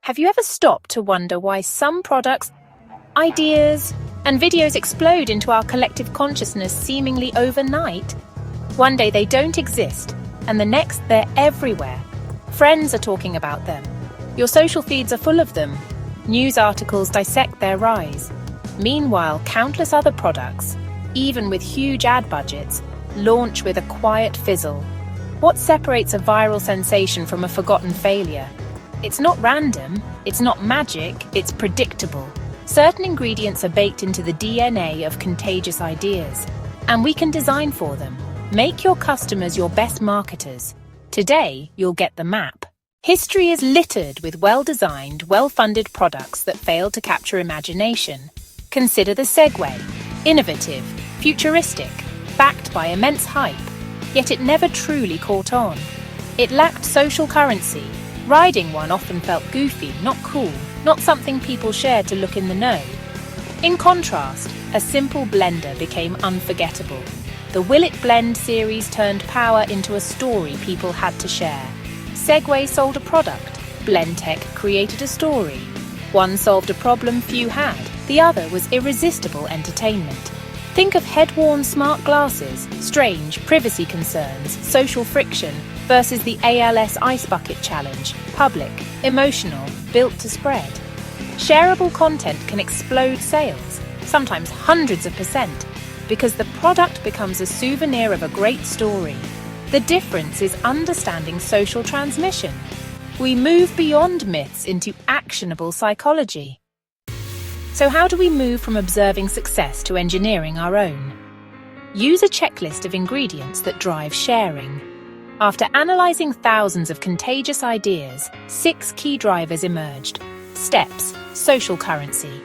Have you ever stopped to wonder why some products, ideas, and videos explode into our collective consciousness seemingly overnight? One day they don't exist, and the next they're everywhere. Friends are talking about them. Your social feeds are full of them. News articles dissect their rise. Meanwhile, countless other products, even with huge ad budgets, launch with a quiet fizzle. What separates a viral sensation from a forgotten failure? It's not random, it's not magic, it's predictable. Certain ingredients are baked into the DNA of contagious ideas, and we can design for them. Make your customers your best marketers. Today, you'll get the map. History is littered with well-designed, well-funded products that fail to capture imagination. Consider the Segway. Innovative, futuristic, backed by immense hype, yet it never truly caught on. It lacked social currency. Riding one often felt goofy, not cool, not something people shared to look in the know. In contrast, a simple blender became unforgettable. The Will It Blend series turned power into a story people had to share. Segway sold a product, Blendtec created a story. One solved a problem few had, the other was irresistible entertainment. Think of head-worn smart glasses, strange privacy concerns, social friction, versus the ALS Ice Bucket Challenge, public, emotional, built to spread. Shareable content can explode sales, sometimes hundreds of %, because the product becomes a souvenir of a great story. The difference is understanding social transmission. We move beyond myths into actionable psychology. So how do we move from observing success to engineering our own? Use a checklist of ingredients that drive sharing. After analyzing thousands of contagious ideas, 6 key drivers emerged. Steps, social currency.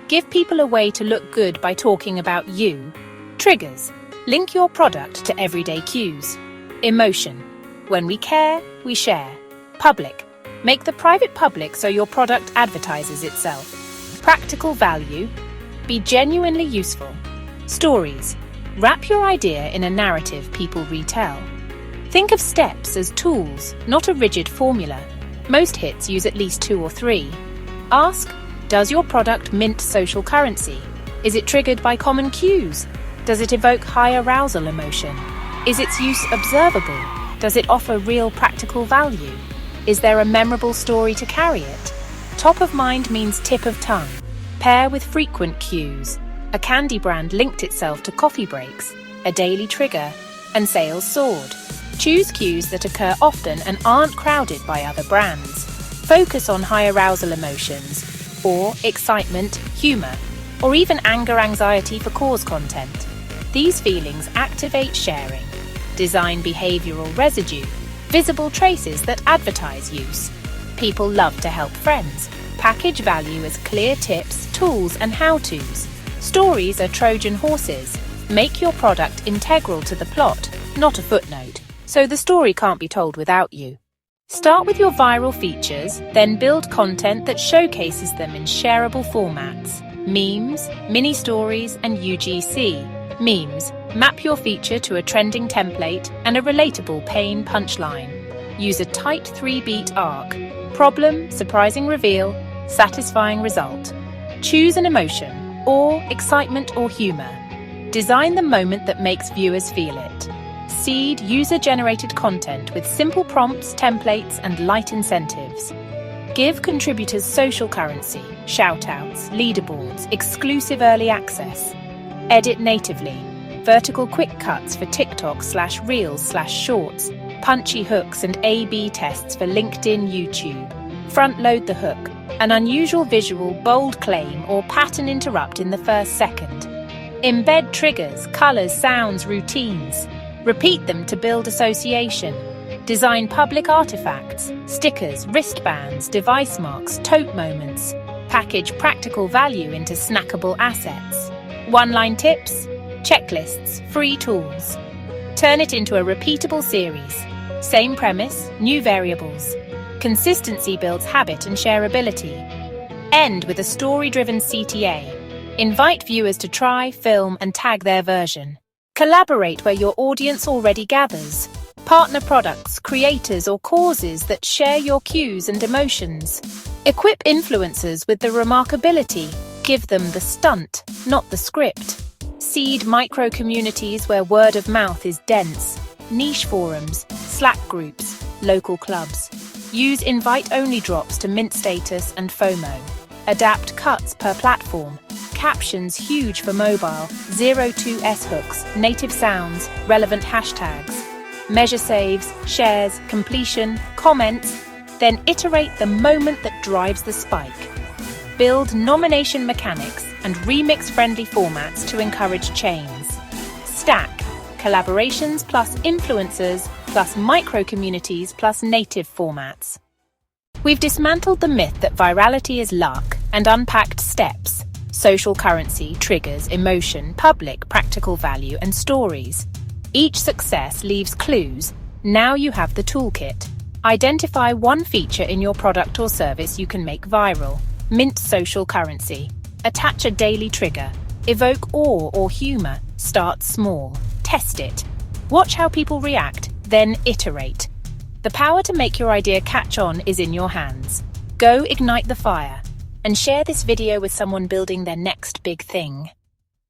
Give people a way to look good by talking about you. Triggers, link your product to everyday cues. Emotion, when we care, we share. Public, make the private public so your product advertises itself. Practical value, be genuinely useful. Stories, wrap your idea in a narrative people retell. Think of steps as tools, not a rigid formula. Most hits use at least 2 or 3. Ask, does your product mint social currency? Is it triggered by common cues? Does it evoke high arousal emotion? Is its use observable? Does it offer real practical value? Is there a memorable story to carry it? Top of mind means tip of tongue. Pair with frequent cues. A candy brand linked itself to coffee breaks, a daily trigger, and sales soared. Choose cues that occur often and aren't crowded by other brands. Focus on high arousal emotions, or excitement, humor, or even anger, anxiety for cause content. These feelings activate sharing. Design behavioral residue, visible traces that advertise use. People love to help friends. Package value as clear tips, tools, and how-tos. Stories are Trojan horses. Make your product integral to the plot, not a footnote, so the story can't be told without you. Start with your viral features, then build content that showcases them in shareable formats. Memes, mini-stories, and UGC. Memes, map your feature to a trending template and a relatable pain punchline. Use a tight 3-beat arc. Problem, surprising reveal, satisfying result. Choose an emotion, awe, excitement, or humor. Design the moment that makes viewers feel it. Seed user-generated content with simple prompts, templates, and light incentives. Give contributors social currency, shout-outs, leaderboards, exclusive early access. Edit natively. Vertical quick cuts for TikTok/Reels/Shorts, punchy hooks and A/B tests for LinkedIn, YouTube. Front-load the hook. An unusual visual, bold claim, or pattern interrupt in the first second. Embed triggers, colors, sounds, routines. Repeat them to build association. Design public artifacts, stickers, wristbands, device marks, tote moments. Package practical value into snackable assets. One-line tips, checklists, free tools. Turn it into a repeatable series. Same premise, new variables. Consistency builds habit and shareability. End with a story-driven CTA. Invite viewers to try, film, and tag their version. Collaborate where your audience already gathers. Partner products, creators, or causes that share your cues and emotions. Equip influencers with the remarkability. Give them the stunt, not the script. Seed micro-communities where word of mouth is dense. Niche forums, Slack groups, local clubs. Use invite-only drops to mint status and FOMO. Adapt cuts per platform. Captions huge for mobile, 0-2 S-hooks, native sounds, relevant hashtags. Measure saves, shares, completion, comments, then iterate the moment that drives the spike. Build nomination mechanics and remix-friendly formats to encourage chains. Stack, collaborations plus influencers plus micro-communities plus native formats. We've dismantled the myth that virality is luck and unpacked steps. Social currency, triggers, emotion, public, practical value, and stories. Each success leaves clues. Now you have the toolkit. Identify one feature in your product or service you can make viral. Mint social currency. Attach a daily trigger. Evoke awe or humor. Start small. Test it. Watch how people react, then iterate. The power to make your idea catch on is in your hands. Go ignite the fire and share this video with someone building their next big thing.